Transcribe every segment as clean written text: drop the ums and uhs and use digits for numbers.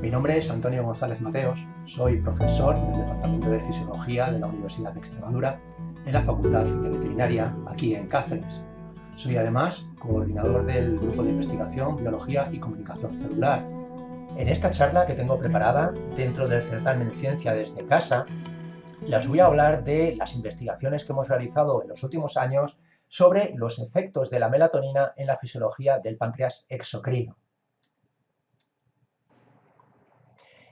Mi nombre es Antonio González Mateos, soy profesor del Departamento de Fisiología de la Universidad de Extremadura en la Facultad de Veterinaria aquí en Cáceres. Soy además coordinador del Grupo de Investigación Biología y Comunicación Celular. En esta charla que tengo preparada dentro del certamen Ciencia desde Casa, les voy a hablar de las investigaciones que hemos realizado en los últimos años sobre los efectos de la melatonina en la fisiología del páncreas exocrino.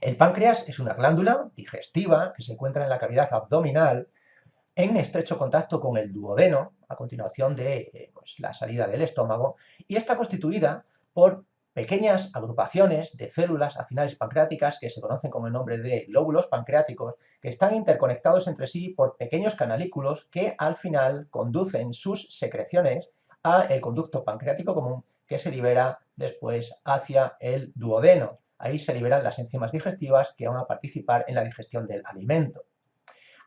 El páncreas es una glándula digestiva que se encuentra en la cavidad abdominal en estrecho contacto con el duodeno, a continuación de la salida del estómago, y está constituida por pequeñas agrupaciones de células acinales pancreáticas que se conocen con el nombre de lóbulos pancreáticos, que están interconectados entre sí por pequeños canalículos que al final conducen sus secreciones al conducto pancreático común, que se libera después hacia el duodeno. Ahí se liberan las enzimas digestivas que van a participar en la digestión del alimento.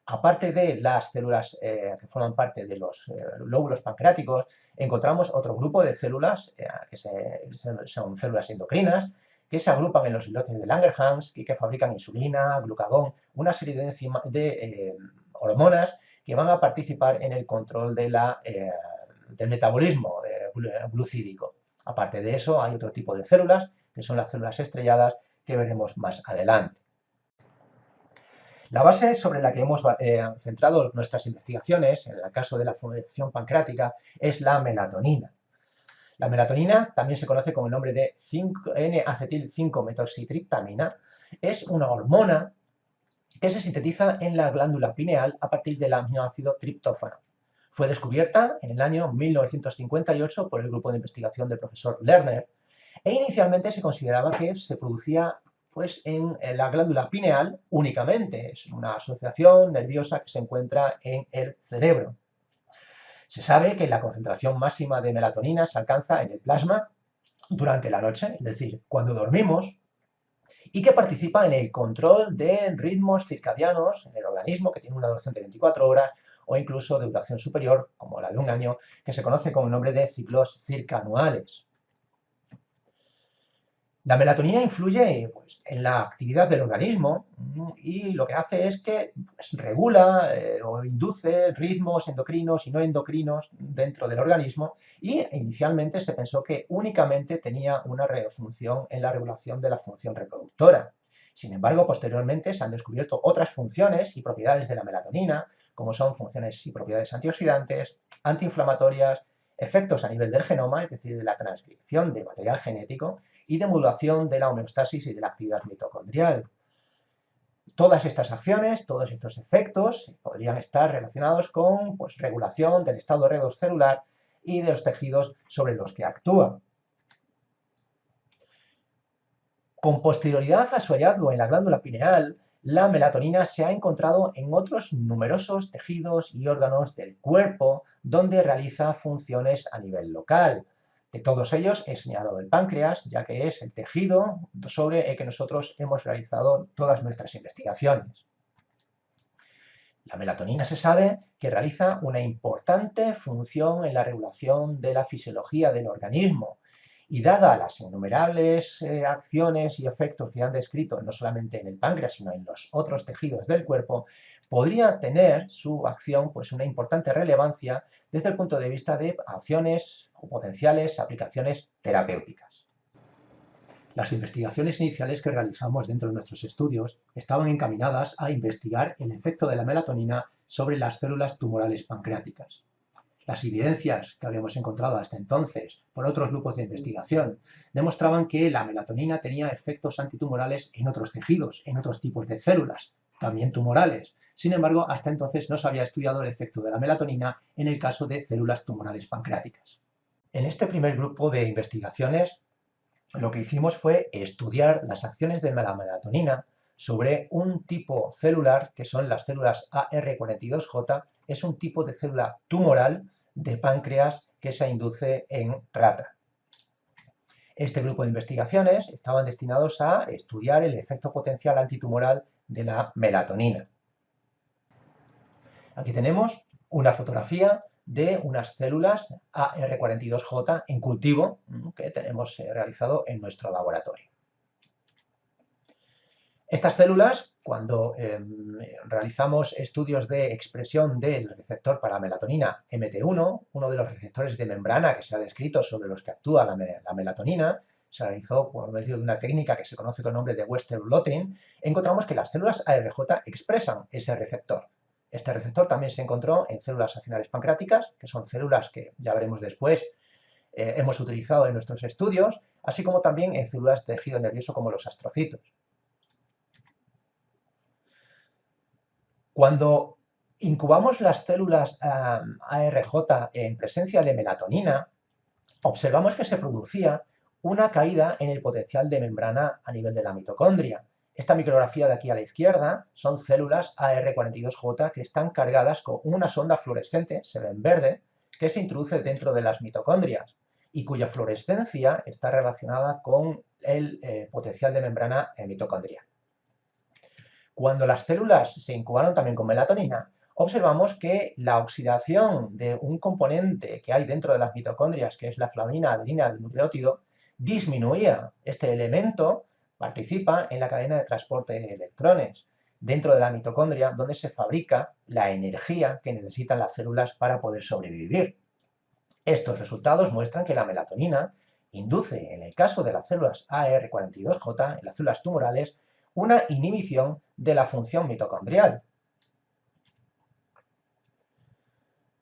Aparte de las células que forman parte de los lóbulos pancreáticos, encontramos otro grupo de células que son células endocrinas que se agrupan en los islotes de Langerhans y que fabrican insulina, glucagón, una serie de hormonas que van a participar en el control del metabolismo glucídico. Aparte de eso, hay otro tipo de células, que son las células estrelladas, que veremos más adelante. La base sobre la que hemos centrado nuestras investigaciones, en el caso de la función pancreática, es la melatonina. La melatonina, también se conoce con el nombre de N-acetil 5-metoxitriptamina, es una hormona que se sintetiza en la glándula pineal a partir del aminoácido triptófano. Fue descubierta en el año 1958 por el grupo de investigación del profesor Lerner e inicialmente se consideraba que se producía en la glándula pineal únicamente. Es una asociación nerviosa que se encuentra en el cerebro. Se sabe que la concentración máxima de melatonina se alcanza en el plasma durante la noche, es decir, cuando dormimos, y que participa en el control de ritmos circadianos en el organismo, que tiene una duración de 24 horas o incluso de duración superior, como la de un año, que se conoce con el nombre de ciclos circanuales. La melatonina influye en la actividad del organismo y lo que hace es que regula o induce ritmos endocrinos y no endocrinos dentro del organismo, y inicialmente se pensó que únicamente tenía una función en la regulación de la función reproductora. Sin embargo, posteriormente se han descubierto otras funciones y propiedades de la melatonina, como son funciones y propiedades antioxidantes, antiinflamatorias, efectos a nivel del genoma, es decir, de la transcripción de material genético, y de modulación de la homeostasis y de la actividad mitocondrial. Todas estas acciones, todos estos efectos podrían estar relacionados con regulación del estado redocelular y de los tejidos sobre los que actúa. Con posterioridad a su hallazgo en la glándula pineal, la melatonina se ha encontrado en otros numerosos tejidos y órganos del cuerpo donde realiza funciones a nivel local. De todos ellos he señalado el páncreas, ya que es el tejido sobre el que nosotros hemos realizado todas nuestras investigaciones. La melatonina se sabe que realiza una importante función en la regulación de la fisiología del organismo, y dada las innumerables acciones y efectos que han descrito no solamente en el páncreas, sino en los otros tejidos del cuerpo, podría tener su acción una importante relevancia desde el punto de vista de acciones o potenciales aplicaciones terapéuticas. Las investigaciones iniciales que realizamos dentro de nuestros estudios estaban encaminadas a investigar el efecto de la melatonina sobre las células tumorales pancreáticas. Las evidencias que habíamos encontrado hasta entonces por otros grupos de investigación demostraban que la melatonina tenía efectos antitumorales en otros tejidos, en otros tipos de células, también tumorales. Sin embargo, hasta entonces no se había estudiado el efecto de la melatonina en el caso de células tumorales pancreáticas. En este primer grupo de investigaciones, lo que hicimos fue estudiar las acciones de la melatonina sobre un tipo celular que son las células AR42J. Es un tipo de célula tumoral de páncreas que se induce en rata. Este grupo de investigaciones estaban destinados a estudiar el efecto potencial antitumoral de la melatonina. Aquí tenemos una fotografía de unas células AR42J en cultivo que tenemos realizado en nuestro laboratorio. Estas células, cuando realizamos estudios de expresión del receptor para melatonina MT1, uno de los receptores de membrana que se ha descrito sobre los que actúa la melatonina, se realizó por medio de una técnica que se conoce con el nombre de Western blotting, encontramos que las células ARJ expresan ese receptor. Este receptor también se encontró en células acinares pancreáticas, que son células que ya veremos después hemos utilizado en nuestros estudios, así como también en células de tejido nervioso como los astrocitos. Cuando incubamos las células ARJ en presencia de melatonina, observamos que se producía una caída en el potencial de membrana a nivel de la mitocondria. Esta micrografía de aquí a la izquierda son células AR42J que están cargadas con una sonda fluorescente, se ve en verde, que se introduce dentro de las mitocondrias y cuya fluorescencia está relacionada con el potencial de membrana mitocondrial. Cuando las células se incubaron también con melatonina, observamos que la oxidación de un componente que hay dentro de las mitocondrias, que es la flavina adenina del nucleótido, disminuía. Este elemento participa en la cadena de transporte de electrones dentro de la mitocondria, donde se fabrica la energía que necesitan las células para poder sobrevivir. Estos resultados muestran que la melatonina induce, en el caso de las células AR42J, en las células tumorales, una inhibición de la función mitocondrial.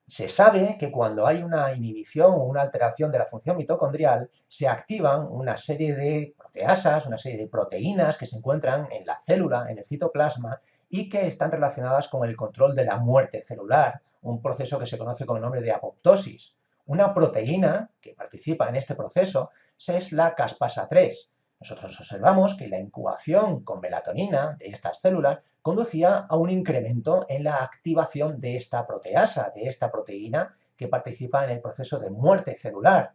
Se sabe que cuando hay una inhibición o una alteración de la función mitocondrial, se activan una serie de proteasas, una serie de proteínas que se encuentran en la célula, en el citoplasma, y que están relacionadas con el control de la muerte celular, un proceso que se conoce con el nombre de apoptosis. Una proteína que participa en este proceso es la caspasa-3. Nosotros observamos que la incubación con melatonina de estas células conducía a un incremento en la activación de esta proteasa, de esta proteína que participa en el proceso de muerte celular.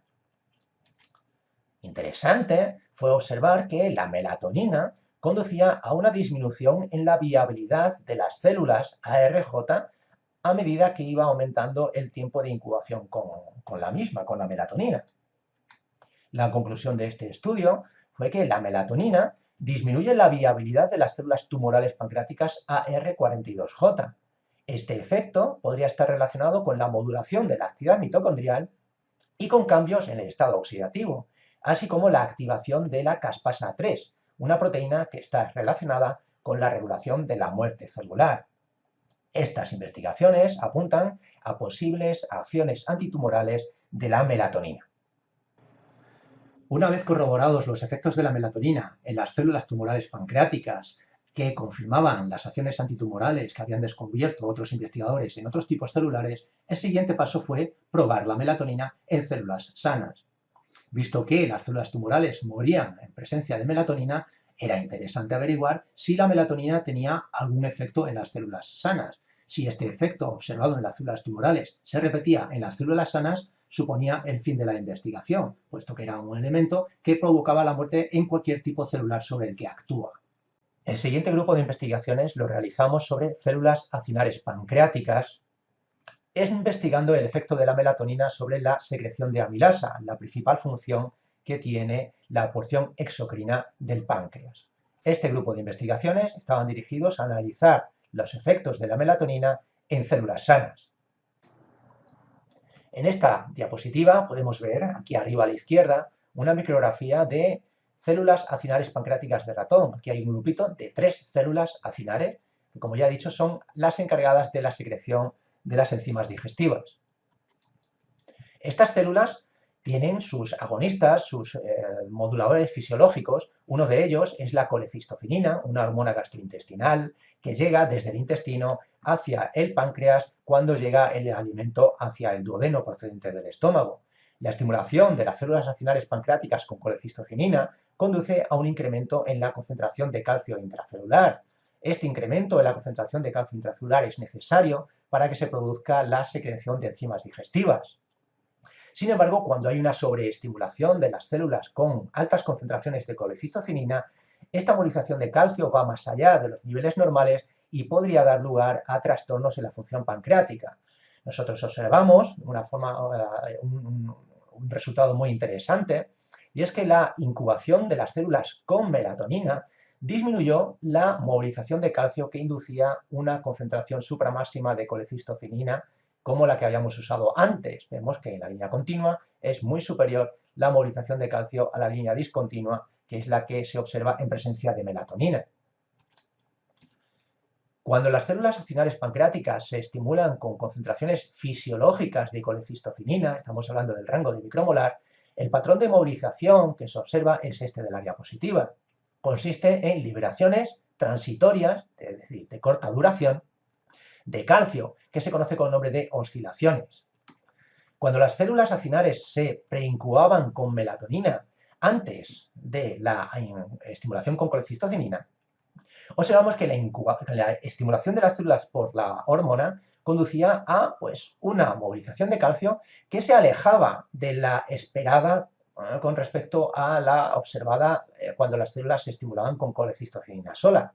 Interesante fue observar que la melatonina conducía a una disminución en la viabilidad de las células ARJ a medida que iba aumentando el tiempo de incubación con la misma, con la melatonina. La conclusión de este estudio fue que la melatonina disminuye la viabilidad de las células tumorales pancreáticas AR42J. Este efecto podría estar relacionado con la modulación de la actividad mitocondrial y con cambios en el estado oxidativo, así como la activación de la caspasa-3, una proteína que está relacionada con la regulación de la muerte celular. Estas investigaciones apuntan a posibles acciones antitumorales de la melatonina. Una vez corroborados los efectos de la melatonina en las células tumorales pancreáticas, que confirmaban las acciones antitumorales que habían descubierto otros investigadores en otros tipos celulares, el siguiente paso fue probar la melatonina en células sanas. Visto que las células tumorales morían en presencia de melatonina, era interesante averiguar si la melatonina tenía algún efecto en las células sanas. Si este efecto observado en las células tumorales se repetía en las células sanas, suponía el fin de la investigación, puesto que era un elemento que provocaba la muerte en cualquier tipo celular sobre el que actúa. El siguiente grupo de investigaciones lo realizamos sobre células acinares pancreáticas, investigando el efecto de la melatonina sobre la secreción de amilasa, la principal función que tiene la porción exocrina del páncreas. Este grupo de investigaciones estaban dirigidos a analizar los efectos de la melatonina en células sanas. En esta diapositiva podemos ver, aquí arriba a la izquierda, una micrografía de células acinares pancreáticas de ratón. Aquí hay un grupito de 3 células acinares, que como ya he dicho son las encargadas de la secreción de las enzimas digestivas. Estas células tienen sus agonistas, sus moduladores fisiológicos. Uno de ellos es la colecistocinina, una hormona gastrointestinal que llega desde el intestino hacia el páncreas cuando llega el alimento hacia el duodeno procedente del estómago. La estimulación de las células acinares pancreáticas con colecistocinina conduce a un incremento en la concentración de calcio intracelular. Este incremento en la concentración de calcio intracelular es necesario para que se produzca la secreción de enzimas digestivas. Sin embargo, cuando hay una sobreestimulación de las células con altas concentraciones de colecistocinina, esta movilización de calcio va más allá de los niveles normales y podría dar lugar a trastornos en la función pancreática. Nosotros observamos un resultado muy interesante, y es que la incubación de las células con melatonina disminuyó la movilización de calcio que inducía una concentración supramáxima de colecistocinina como la que habíamos usado antes. Vemos que en la línea continua es muy superior la movilización de calcio a la línea discontinua, que es la que se observa en presencia de melatonina. Cuando las células acinares pancreáticas se estimulan con concentraciones fisiológicas de colecistocinina, estamos hablando del rango de micromolar, el patrón de movilización que se observa es este de la diapositiva. Consiste en liberaciones transitorias, es decir, de corta duración, de calcio, que se conoce con el nombre de oscilaciones. Cuando las células acinares se preincubaban con melatonina antes de la estimulación con colecistocinina, observamos que la estimulación de las células por la hormona conducía a una movilización de calcio que se alejaba de la esperada con respecto a la observada cuando las células se estimulaban con colecistocinina sola.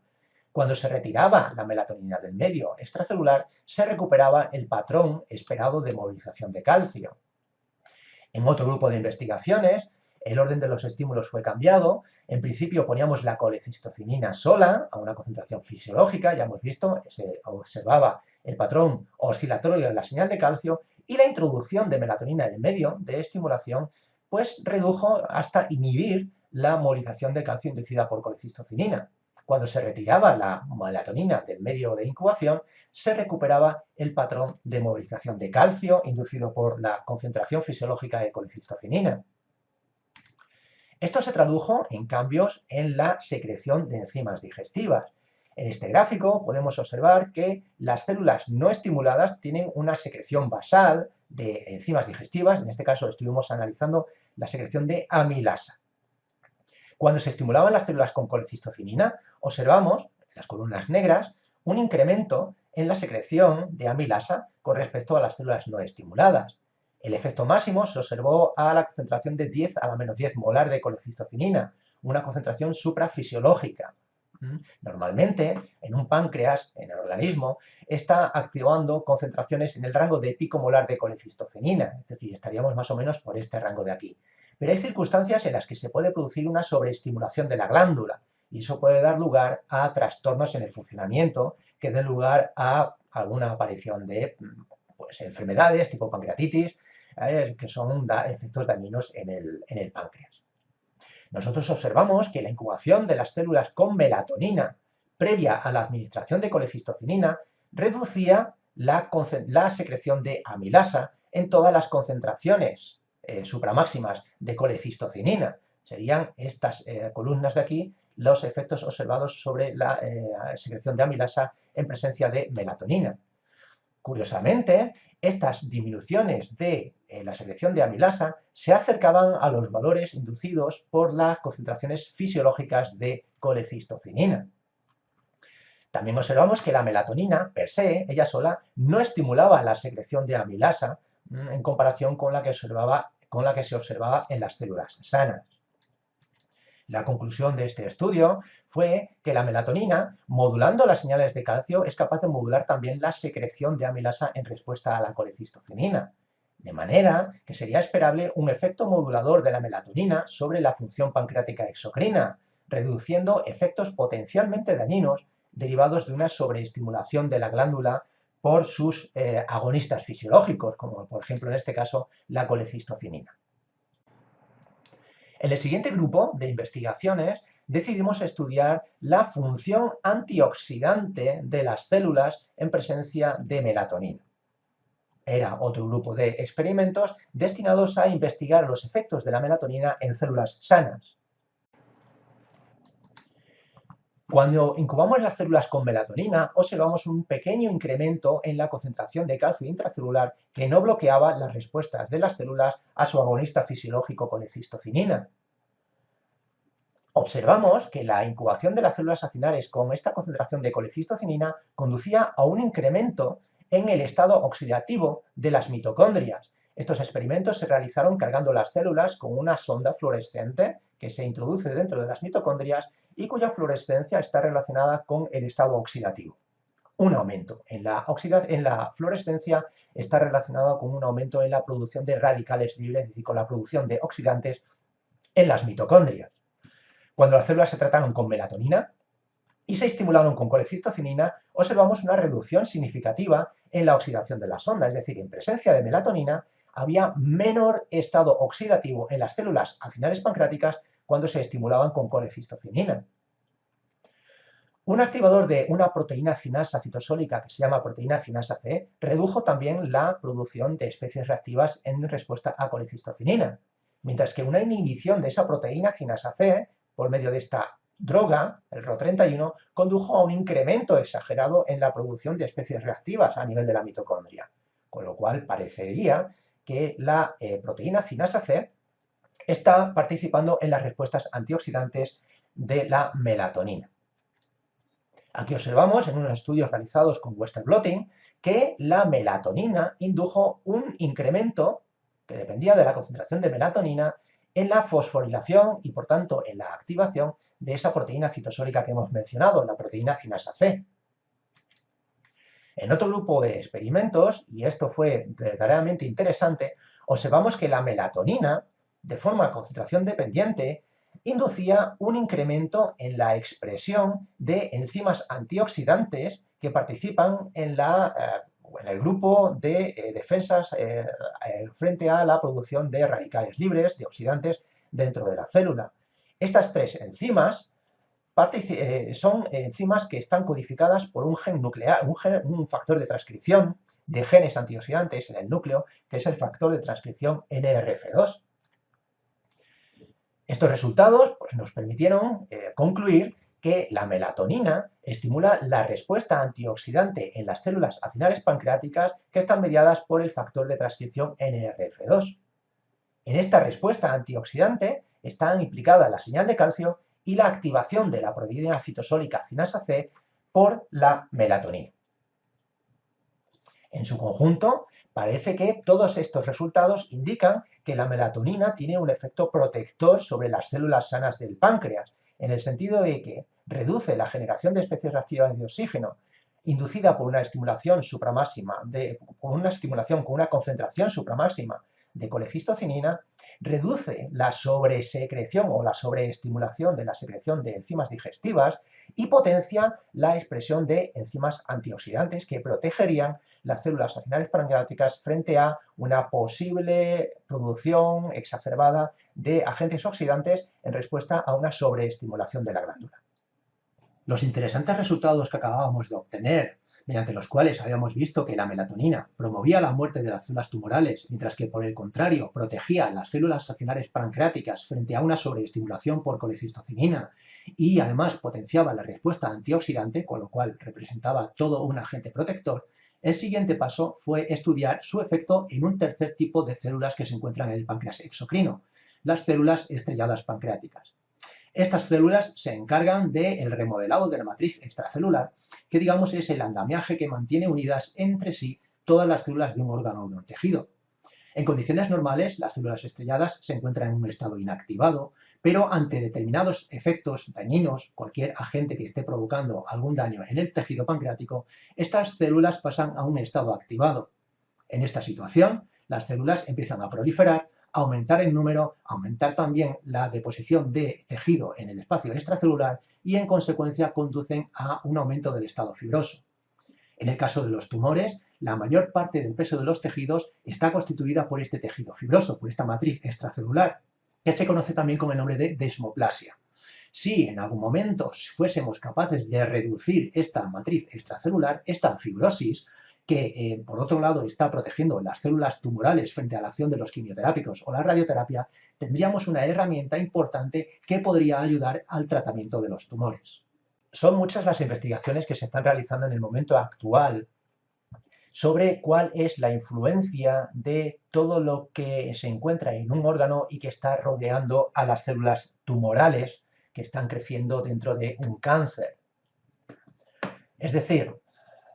Cuando se retiraba la melatonina del medio extracelular, se recuperaba el patrón esperado de movilización de calcio. En otro grupo de investigaciones, el orden de los estímulos fue cambiado. En principio poníamos la colecistocinina sola a una concentración fisiológica, ya hemos visto, se observaba el patrón oscilatorio de la señal de calcio, y la introducción de melatonina en el medio de estimulación redujo hasta inhibir la movilización de calcio inducida por colecistocinina. Cuando se retiraba la melatonina del medio de incubación, se recuperaba el patrón de movilización de calcio inducido por la concentración fisiológica de colecistocinina. Esto se tradujo en cambios en la secreción de enzimas digestivas. En este gráfico podemos observar que las células no estimuladas tienen una secreción basal de enzimas digestivas. En este caso estuvimos analizando la secreción de amilasa. Cuando se estimulaban las células con colecistocinina, observamos, en las columnas negras, un incremento en la secreción de amilasa con respecto a las células no estimuladas. El efecto máximo se observó a la concentración de 10 a la menos 10 molar de colecistocinina, una concentración suprafisiológica. Normalmente, en un páncreas, en el organismo, está activando concentraciones en el rango de picomolar de colecistocinina, es decir, estaríamos más o menos por este rango de aquí. Pero hay circunstancias en las que se puede producir una sobreestimulación de la glándula y eso puede dar lugar a trastornos en el funcionamiento que den lugar a alguna aparición de enfermedades tipo pancreatitis, que son efectos dañinos en el páncreas. Nosotros observamos que la incubación de las células con melatonina previa a la administración de colecistocinina reducía la secreción de amilasa en todas las concentraciones supramáximas de colecistocinina. Serían estas columnas de aquí los efectos observados sobre la secreción de amilasa en presencia de melatonina. Curiosamente, estas disminuciones de la secreción de amilasa se acercaban a los valores inducidos por las concentraciones fisiológicas de colecistocinina. También observamos que la melatonina, per se, ella sola, no estimulaba la secreción de amilasa en comparación con la que se observaba en las células sanas. La conclusión de este estudio fue que la melatonina, modulando las señales de calcio, es capaz de modular también la secreción de amilasa en respuesta a la colecistocinina. De manera que sería esperable un efecto modulador de la melatonina sobre la función pancreática exocrina, reduciendo efectos potencialmente dañinos derivados de una sobreestimulación de la glándula por sus agonistas fisiológicos, como por ejemplo en este caso la colecistocinina. En el siguiente grupo de investigaciones decidimos estudiar la función antioxidante de las células en presencia de melatonina. Era otro grupo de experimentos destinados a investigar los efectos de la melatonina en células sanas. Cuando incubamos las células con melatonina, observamos un pequeño incremento en la concentración de calcio intracelular que no bloqueaba las respuestas de las células a su agonista fisiológico colecistocinina. Observamos que la incubación de las células acinares con esta concentración de colecistocinina conducía a un incremento en el estado oxidativo de las mitocondrias. Estos experimentos se realizaron cargando las células con una sonda fluorescente que se introduce dentro de las mitocondrias y cuya fluorescencia está relacionada con el estado oxidativo. Un aumento en la fluorescencia está relacionado con un aumento en la producción de radicales libres, es decir, con la producción de oxidantes en las mitocondrias. Cuando las células se trataron con melatonina, y se estimularon con colecistocinina, observamos una reducción significativa en la oxidación de la sonda, es decir, en presencia de melatonina había menor estado oxidativo en las células acinales pancreáticas cuando se estimulaban con colecistocinina. Un activador de una proteína cinasa citosólica que se llama proteína cinasa C redujo también la producción de especies reactivas en respuesta a colecistocinina, mientras que una inhibición de esa proteína cinasa C por medio de esta droga, el Ro31, condujo a un incremento exagerado en la producción de especies reactivas a nivel de la mitocondria, con lo cual parecería que la proteína cinasa C está participando en las respuestas antioxidantes de la melatonina. Aquí observamos en unos estudios realizados con Western blotting que la melatonina indujo un incremento que dependía de la concentración de melatonina en la fosforilación y por tanto en la activación de esa proteína citosólica que hemos mencionado, la proteína cinasa C. En otro grupo de experimentos, y esto fue verdaderamente interesante, observamos que la melatonina, de forma concentración dependiente, inducía un incremento en la expresión de enzimas antioxidantes que participan en el grupo de defensas frente a la producción de radicales libres, de oxidantes, dentro de la célula. Estas tres enzimas son enzimas que están codificadas por un gen nuclear, un factor de transcripción de genes antioxidantes en el núcleo, que es el factor de transcripción NRF2. Estos resultados nos permitieron concluir que la melatonina estimula la respuesta antioxidante en las células acinales pancreáticas que están mediadas por el factor de transcripción NRF2. En esta respuesta antioxidante están implicadas la señal de calcio y la activación de la proteína citosólica cinasa C por la melatonina. En su conjunto, parece que todos estos resultados indican que la melatonina tiene un efecto protector sobre las células sanas del páncreas, en el sentido de que reduce la generación de especies reactivas de oxígeno inducida por una estimulación supramáxima, con una concentración supramáxima de colecistocinina, reduce la sobresecreción o la sobreestimulación de la secreción de enzimas digestivas y potencia la expresión de enzimas antioxidantes que protegerían las células acinales pancreáticas frente a una posible producción exacerbada de agentes oxidantes en respuesta a una sobreestimulación de la glándula. Los interesantes resultados que acabábamos de obtener, mediante los cuales habíamos visto que la melatonina promovía la muerte de las células tumorales, mientras que por el contrario protegía las células acinales pancreáticas frente a una sobreestimulación por colecistocinina y además potenciaba la respuesta antioxidante, con lo cual representaba todo un agente protector, el siguiente paso fue estudiar su efecto en un tercer tipo de células que se encuentran en el páncreas exocrino, las células estrelladas pancreáticas. Estas células se encargan del remodelado de la matriz extracelular, que digamos es el andamiaje que mantiene unidas entre sí todas las células de un órgano o de un tejido. En condiciones normales, las células estrelladas se encuentran en un estado inactivado, pero ante determinados efectos dañinos, cualquier agente que esté provocando algún daño en el tejido pancreático, estas células pasan a un estado activado. En esta situación, las células empiezan a proliferar, aumentar en número, aumentar también la deposición de tejido en el espacio extracelular y en consecuencia conducen a un aumento del estado fibroso. En el caso de los tumores, la mayor parte del peso de los tejidos está constituida por este tejido fibroso, por esta matriz extracelular, que se conoce también con el nombre de desmoplasia. Si en algún momento fuésemos capaces de reducir esta matriz extracelular, esta fibrosis, que por otro lado está protegiendo las células tumorales frente a la acción de los quimioterápicos o la radioterapia, tendríamos una herramienta importante que podría ayudar al tratamiento de los tumores. Son muchas las investigaciones que se están realizando en el momento actual sobre cuál es la influencia de todo lo que se encuentra en un órgano y que está rodeando a las células tumorales que están creciendo dentro de un cáncer. Es decir,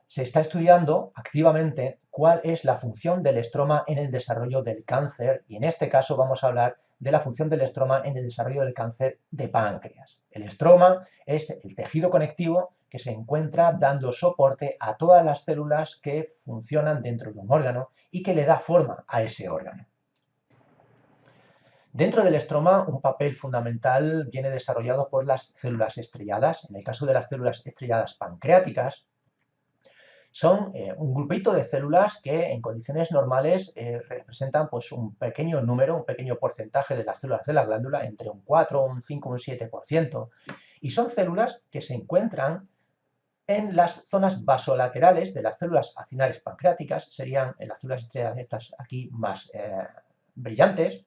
se está estudiando activamente cuál es la función del estroma en el desarrollo del cáncer y en este caso vamos a hablar de la función del estroma en el desarrollo del cáncer de páncreas. El estroma es el tejido conectivo que se encuentra dando soporte a todas las células que funcionan dentro de un órgano y que le da forma a ese órgano. Dentro del estroma, un papel fundamental viene desarrollado por las células estrelladas. En el caso de las células estrelladas pancreáticas, son un grupito de células que en condiciones normales representan pues, un pequeño número, un pequeño porcentaje de las células de la glándula, entre un 4, un 5, un 7%. Y son células que se encuentran en las zonas basolaterales de las células acinares pancreáticas, serían en las células estrelladas estas aquí más brillantes,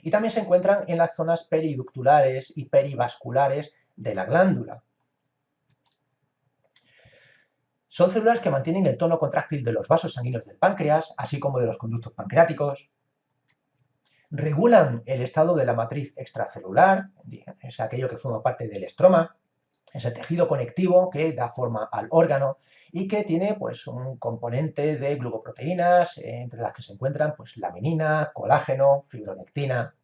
y también se encuentran en las zonas periductulares y perivasculares de la glándula. Son células que mantienen el tono contráctil de los vasos sanguíneos del páncreas, así como de los conductos pancreáticos. Regulan el estado de la matriz extracelular, es aquello que forma parte del estroma, ese tejido conectivo que da forma al órgano y que tiene pues, un componente de glucoproteínas, entre las que se encuentran pues, laminina, colágeno, fibronectina.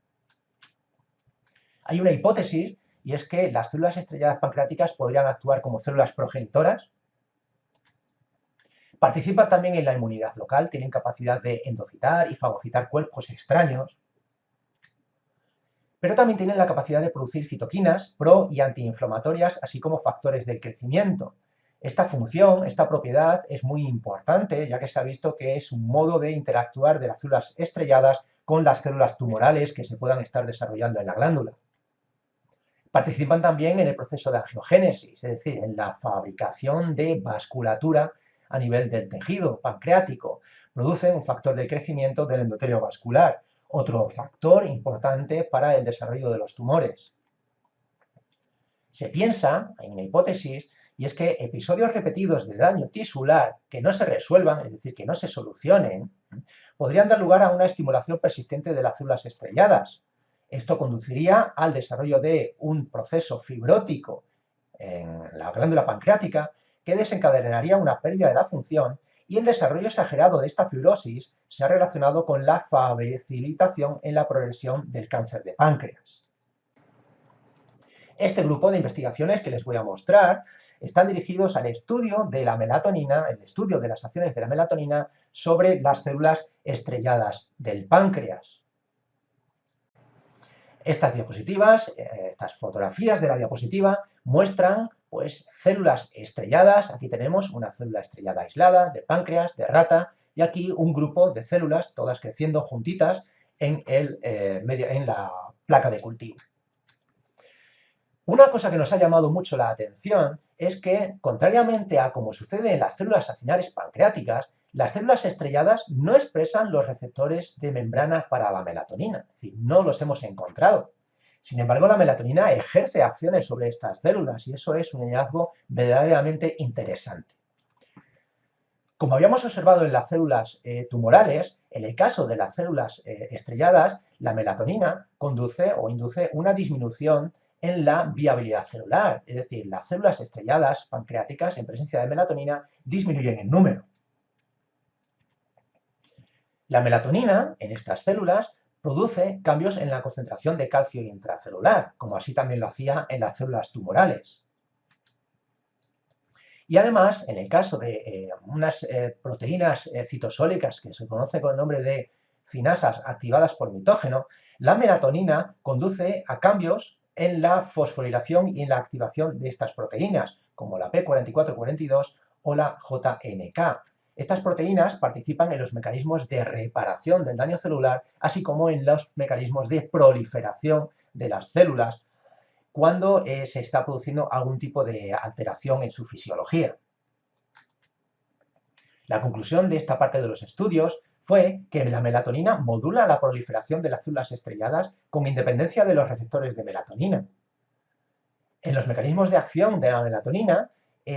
Hay una hipótesis y es que las células estrelladas pancreáticas podrían actuar como células progenitoras. Participan también en la inmunidad local, tienen capacidad de endocitar y fagocitar cuerpos extraños, pero también tienen la capacidad de producir citoquinas pro y antiinflamatorias, así como factores del crecimiento. Esta función, esta propiedad es muy importante, ya que se ha visto que es un modo de interactuar de las células estrelladas con las células tumorales que se puedan estar desarrollando en la glándula. Participan también en el proceso de angiogénesis, es decir, en la fabricación de vasculatura a nivel del tejido pancreático. Producen un factor de crecimiento del endotelio vascular, otro factor importante para el desarrollo de los tumores. Se piensa, hay una hipótesis, y es que episodios repetidos de daño tisular que no se resuelvan, es decir, que no se solucionen, podrían dar lugar a una estimulación persistente de las células estrelladas. Esto conduciría al desarrollo de un proceso fibrótico en la glándula pancreática que desencadenaría una pérdida de la función, y el desarrollo exagerado de esta fibrosis se ha relacionado con la facilitación en la progresión del cáncer de páncreas. Este grupo de investigaciones que les voy a mostrar están dirigidos al estudio de la melatonina, el estudio de las acciones de la melatonina sobre las células estrelladas del páncreas. Estas diapositivas, estas fotografías de la diapositiva muestran pues, células estrelladas. Aquí tenemos una célula estrellada aislada de páncreas, de rata, y aquí un grupo de células, todas creciendo juntitas en la placa de cultivo. Una cosa que nos ha llamado mucho la atención es que, contrariamente a como sucede en las células acinares pancreáticas, las células estrelladas no expresan los receptores de membrana para la melatonina, es decir, no los hemos encontrado. Sin embargo, la melatonina ejerce acciones sobre estas células y eso es un hallazgo verdaderamente interesante. Como habíamos observado en las células tumorales, en el caso de las células estrelladas, la melatonina conduce o induce una disminución en la viabilidad celular, es decir, las células estrelladas pancreáticas en presencia de melatonina disminuyen en número. La melatonina en estas células produce cambios en la concentración de calcio intracelular, como así también lo hacía en las células tumorales. Y además, en el caso de unas proteínas citosólicas que se conocen con el nombre de cinasas activadas por mitógeno, la melatonina conduce a cambios en la fosforilación y en la activación de estas proteínas, como la P4442 o la JNK. Estas proteínas participan en los mecanismos de reparación del daño celular, así como en los mecanismos de proliferación de las células, cuando se está produciendo algún tipo de alteración en su fisiología. La conclusión de esta parte de los estudios fue que la melatonina modula la proliferación de las células estrelladas con independencia de los receptores de melatonina. En los mecanismos de acción de la melatonina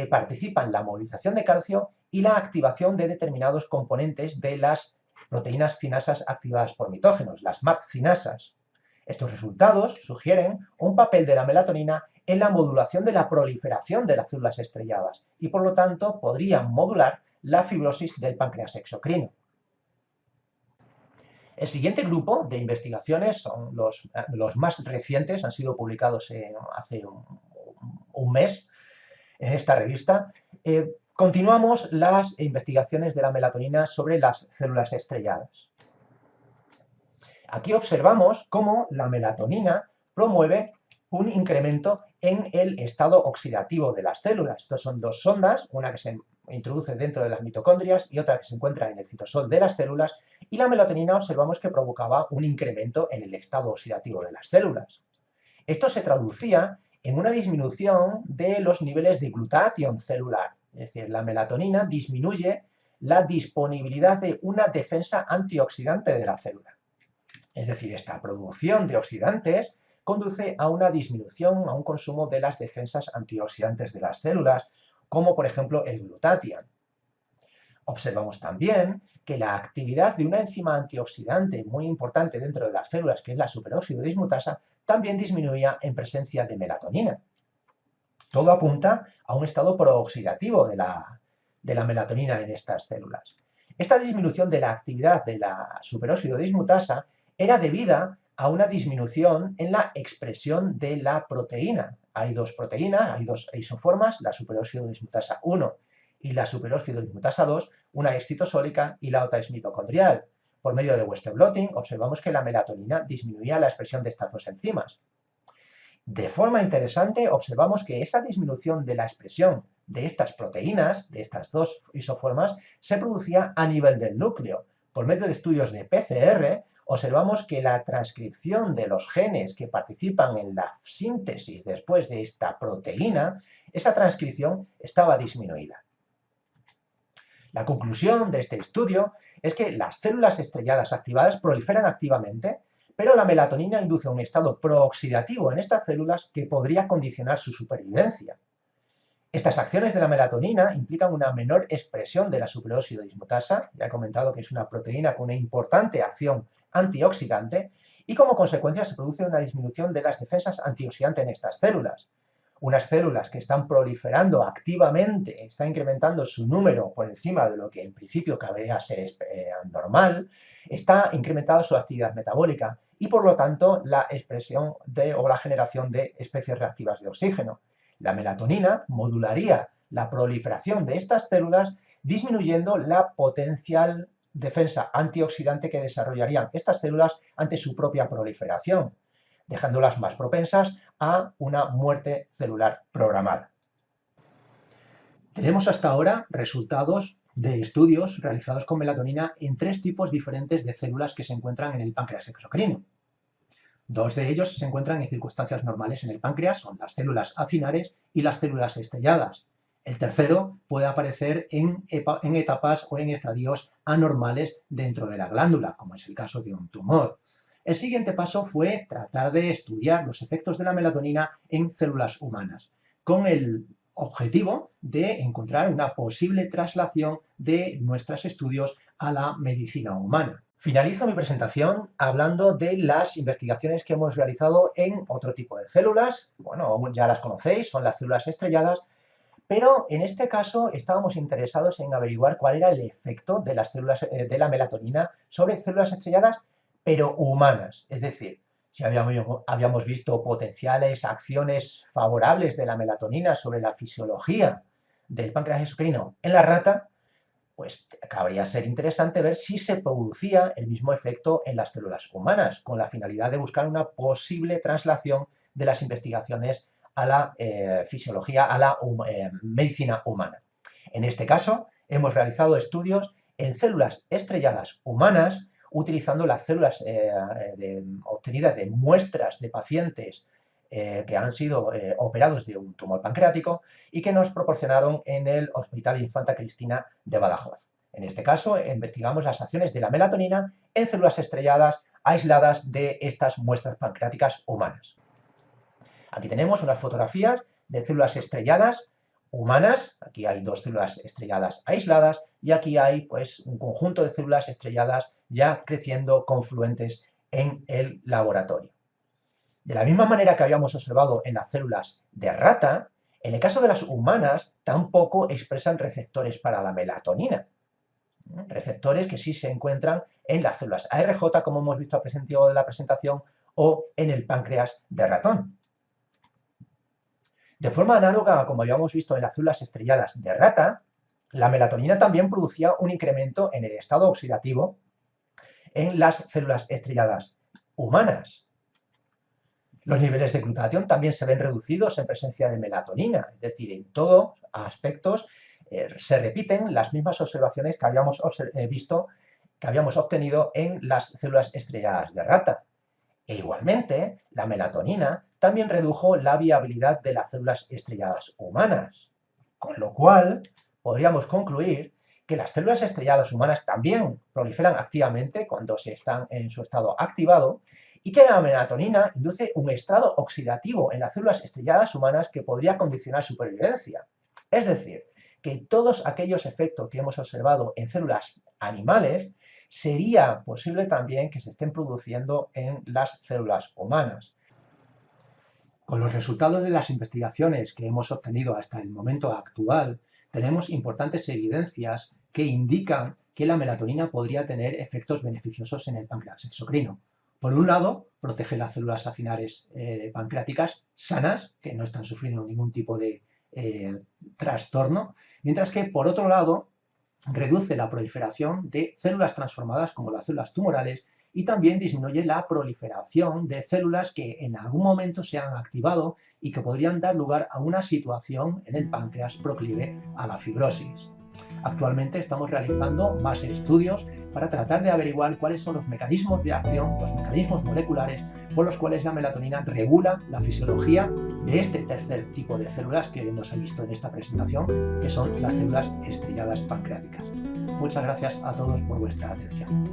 participan la movilización de calcio y la activación de determinados componentes de las proteínas cinasas activadas por mitógenos, las MAP cinasas. Estos resultados sugieren un papel de la melatonina en la modulación de la proliferación de las células estrelladas y, por lo tanto, podrían modular la fibrosis del páncreas exocrino. El siguiente grupo de investigaciones son los más recientes, han sido publicados hace un mes en esta revista. Continuamos las investigaciones de la melatonina sobre las células estrelladas. Aquí observamos cómo la melatonina promueve un incremento en el estado oxidativo de las células. Estos son dos sondas, una que se introduce dentro de las mitocondrias y otra que se encuentra en el citosol de las células, y la melatonina observamos que provocaba un incremento en el estado oxidativo de las células. Esto se traducía en una disminución de los niveles de glutatión celular, es decir, la melatonina disminuye la disponibilidad de una defensa antioxidante de la célula. Es decir, esta producción de oxidantes conduce a una disminución, a un consumo de las defensas antioxidantes de las células, como por ejemplo el glutatión. Observamos también que la actividad de una enzima antioxidante muy importante dentro de las células, que es la superóxido dismutasa, también disminuía en presencia de melatonina. Todo apunta a un estado prooxidativo de la melatonina en estas células. Esta disminución de la actividad de la superóxido dismutasa era debida a una disminución en la expresión de la proteína. Hay dos proteínas, hay dos isoformas, la superóxido dismutasa 1 y la superóxido dismutasa 2, una es citosólica y la otra es mitocondrial. Por medio de Western blotting observamos que la melatonina disminuía la expresión de estas dos enzimas. De forma interesante, observamos que esa disminución de la expresión de estas proteínas, de estas dos isoformas, se producía a nivel del núcleo. Por medio de estudios de PCR, observamos que la transcripción de los genes que participan en la síntesis después de esta proteína, esa transcripción estaba disminuida. La conclusión de este estudio es que las células estrelladas activadas proliferan activamente, pero la melatonina induce un estado prooxidativo en estas células que podría condicionar su supervivencia. Estas acciones de la melatonina implican una menor expresión de la superóxido dismutasa, ya he comentado que es una proteína con una importante acción antioxidante, y como consecuencia se produce una disminución de las defensas antioxidantes en estas células. Unas células que están proliferando activamente, están incrementando su número por encima de lo que en principio cabría ser normal, está incrementada su actividad metabólica y por lo tanto la expresión o la generación de especies reactivas de oxígeno. La melatonina modularía la proliferación de estas células, disminuyendo la potencial defensa antioxidante que desarrollarían estas células ante su propia proliferación, dejándolas más propensas a una muerte celular programada. Tenemos hasta ahora resultados de estudios realizados con melatonina en 3 tipos diferentes de células que se encuentran en el páncreas exocrino. 2 de ellos se encuentran en circunstancias normales en el páncreas, son las células acinares y las células estrelladas. El tercero puede aparecer en etapas o en estadios anormales dentro de la glándula, como es el caso de un tumor. El siguiente paso fue tratar de estudiar los efectos de la melatonina en células humanas, con el objetivo de encontrar una posible traslación de nuestros estudios a la medicina humana. Finalizo mi presentación hablando de las investigaciones que hemos realizado en otro tipo de células. Bueno, ya las conocéis, son las células estrelladas, pero en este caso estábamos interesados en averiguar cuál era el efecto de las células de la melatonina sobre células estrelladas, pero humanas. Es decir, si habíamos visto potenciales acciones favorables de la melatonina sobre la fisiología del páncreas exocrino en la rata, pues cabría ser interesante ver si se producía el mismo efecto en las células humanas, con la finalidad de buscar una posible traslación de las investigaciones a la fisiología, a la medicina humana. En este caso, hemos realizado estudios en células estrelladas humanas, utilizando las células obtenidas de muestras de pacientes que han sido operados de un tumor pancreático y que nos proporcionaron en el Hospital Infanta Cristina de Badajoz. En este caso, investigamos las acciones de la melatonina en células estrelladas aisladas de estas muestras pancreáticas humanas. Aquí tenemos unas fotografías de células estrelladas humanas. Aquí hay 2 células estrelladas aisladas y aquí hay pues, un conjunto de células estrelladas ya creciendo confluentes en el laboratorio. De la misma manera que habíamos observado en las células de rata, en el caso de las humanas tampoco expresan receptores para la melatonina. Receptores que sí se encuentran en las células ARJ, como hemos visto al principio de la presentación, o en el páncreas de ratón. De forma análoga a como habíamos visto en las células estrelladas de rata, la melatonina también producía un incremento en el estado oxidativo en las células estrelladas humanas. Los niveles de glutatión también se ven reducidos en presencia de melatonina, es decir, en todos aspectos se repiten las mismas observaciones que habíamos visto, que habíamos obtenido en las células estrelladas de rata. E igualmente, la melatonina también redujo la viabilidad de las células estrelladas humanas, con lo cual podríamos concluir que las células estrelladas humanas también proliferan activamente cuando se están en su estado activado y que la melatonina induce un estado oxidativo en las células estrelladas humanas que podría condicionar su supervivencia. Es decir, que todos aquellos efectos que hemos observado en células animales sería posible también que se estén produciendo en las células humanas. Con los resultados de las investigaciones que hemos obtenido hasta el momento actual, tenemos importantes evidencias que indican que la melatonina podría tener efectos beneficiosos en el páncreas exocrino. Por un lado, protege las células acinares pancreáticas sanas, que no están sufriendo ningún tipo de trastorno, mientras que, por otro lado, reduce la proliferación de células transformadas como las células tumorales y también disminuye la proliferación de células que en algún momento se han activado y que podrían dar lugar a una situación en el páncreas proclive a la fibrosis. Actualmente estamos realizando más estudios para tratar de averiguar cuáles son los mecanismos de acción, los mecanismos moleculares por los cuales la melatonina regula la fisiología de este tercer tipo de células que hemos visto en esta presentación, que son las células estrelladas pancreáticas. Muchas gracias a todos por vuestra atención.